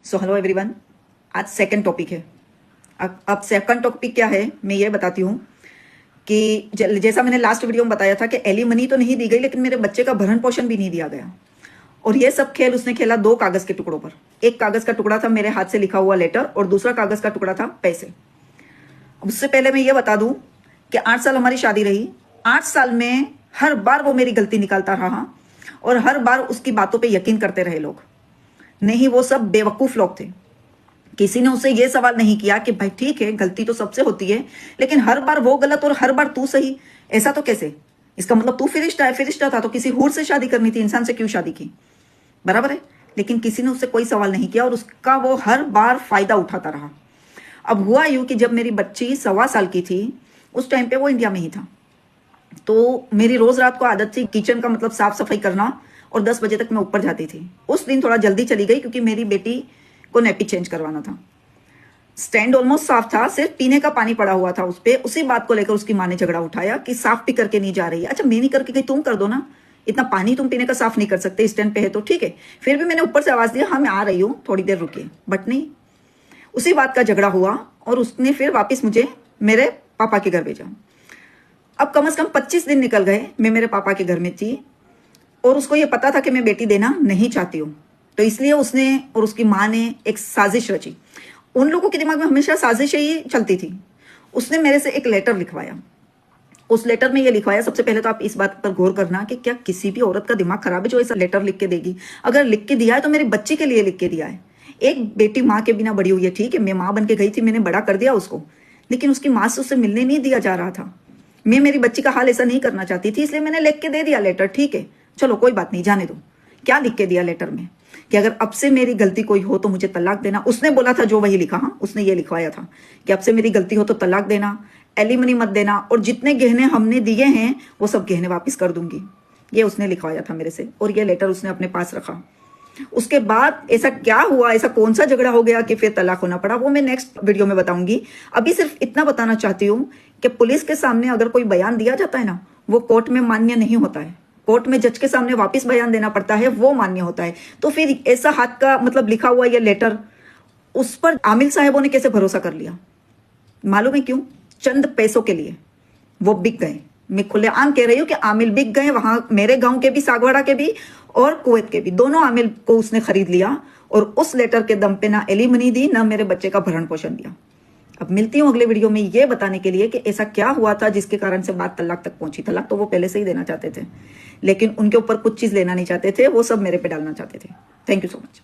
So hello everyone, आज second topic है। अब सेकंड टॉपिक क्या है मैं ये बताती हूँ कि जैसा मैंने लास्ट वीडियो में बताया था कि एलिमनी तो नहीं दी गई, लेकिन मेरे बच्चे का भरण पोषण भी नहीं दिया गया। और ये सब खेल उसने खेला 2 कागज के टुकड़ों पर। एक कागज का टुकड़ा था मेरे हाथ से लिखा हुआ लेटर और दूसरा कागज का टुकड़ा था पैसे। उससे पहले मैं ये बता दूं कि 8 साल हमारी शादी रही। 8 साल में हर बार वो मेरी गलती निकालता रहा और हर बार उसकी बातों पे यकीन करते रहे लोग। नहीं, वो सब बेवकूफ लोग थे। किसी ने उससे ये सवाल नहीं किया कि भाई ठीक है, गलती तो सबसे होती है, लेकिन हर बार वो गलत और हर बार तू सही, ऐसा तो कैसे? इसका मतलब तू फिरिश्ता था तो किसी हूर से शादी करनी थी, इंसान से क्यों शादी की? बराबर है। लेकिन किसी ने उससे कोई सवाल नहीं किया और उसका वो हर बार फायदा उठाता रहा। अब हुआ यूं कि जब मेरी बच्ची 1.25 साल की थी, उस टाइम पे वो इंडिया में ही था। तो मेरी रोज रात को आदत थी किचन का मतलब साफ सफाई करना, और 10 बजे तक मैं ऊपर जाती थी। उस दिन थोड़ा जल्दी चली गई क्योंकि मेरी बेटी को नैपी चेंज करवाना था। स्टैंड ऑलमोस्ट साफ था, सिर्फ पीने का पानी पड़ा हुआ था उस पे। उसी बात को लेकर उसकी माँ ने झगड़ा उठाया कि साफ भी करके नहीं जा रही है। अच्छा, मैं नहीं करके गई, तुम कर दो ना, इतना पानी तुम पीने का साफ नहीं कर सकते, स्टैंड पे है तो ठीक है। फिर भी मैंने ऊपर से आवाज दिया, हाँ मैं आ रही हूँ, थोड़ी देर रुकिए, बट नहीं। उसी बात का झगड़ा हुआ और उसने फिर वापिस मुझे मेरे पापा के घर भेजा। अब कम से कम 25 दिन निकल गए, मैं मेरे पापा के घर में थी और उसको ये पता था कि मैं बेटी देना नहीं चाहती हूँ। तो इसलिए उसने और उसकी माँ ने एक साजिश रची। उन लोगों के दिमाग में हमेशा साजिशें ही चलती थी। उसने मेरे से एक लेटर लिखवाया। उस लेटर में ये लिखवाया, सबसे पहले तो आप इस बात पर गौर करना कि क्या किसी भी औरत का दिमाग खराब है जो ऐसा लेटर लिख के देगी? अगर लिख के दिया है तो मेरी बच्ची के लिए लिख के दिया है। एक बेटी माँ के बिना बड़ी हुई है, ठीक है, मैं माँ बन के गई थी, मैंने बड़ा कर दिया उसको, लेकिन उसकी माँ से उससे मिलने नहीं दिया जा रहा था। मैं मेरी बच्ची का हाल ऐसा नहीं करना चाहती थी, इसलिए मैंने लिख के दे दिया लेटर। ठीक है, चलो कोई बात नहीं, जाने दो। क्या लिख के दिया लेटर में कि अगर अब से मेरी गलती कोई हो तो मुझे तलाक देना। उसने बोला था जो वही लिखा, हाँ उसने ये लिखवाया था कि अब से मेरी गलती हो तो तलाक देना, एलिमनी मत देना, और जितने गहने हमने दिए हैं वो सब गहने वापस कर दूंगी। ये उसने लिखवाया था मेरे से और ये लेटर उसने अपने पास रखा। उसके बाद ऐसा क्या हुआ, ऐसा कौन सा झगड़ा हो गया कि फिर तलाक होना पड़ा, वो मैं नेक्स्ट वीडियो में बताऊंगी। अभी सिर्फ इतना बताना चाहती हूँ कि पुलिस के सामने अगर कोई बयान दिया जाता है ना, वो कोर्ट में मान्य नहीं होता है। कोर्ट में जज के सामने वापस बयान देना पड़ता है, वो मान्य होता है। तो फिर ऐसा हाथ का मतलब लिखा हुआ ये लेटर, उस पर आमिल साहबों ने कैसे भरोसा कर लिया? मालूम है क्यों? चंद पैसों के लिए वो बिक गए। मैं खुलेआम कह रही हूँ कि आमिल बिक गए। वहां मेरे गांव के भी, सागवाड़ा के भी और कुवैत के भी, दोनों आमिल को उसने खरीद लिया और उस लेटर के दम पे ना एलिमनी दी, ना मेरे बच्चे का भरण पोषण दिया। अब मिलती हूँ अगले वीडियो में ये बताने के लिए कि ऐसा क्या हुआ था जिसके कारण से बात तलाक तक पहुंची। तलाक तो वो पहले से ही देना चाहते थे, लेकिन उनके ऊपर कुछ चीज लेना नहीं चाहते थे, वो सब मेरे पे डालना चाहते थे। Thank you so much.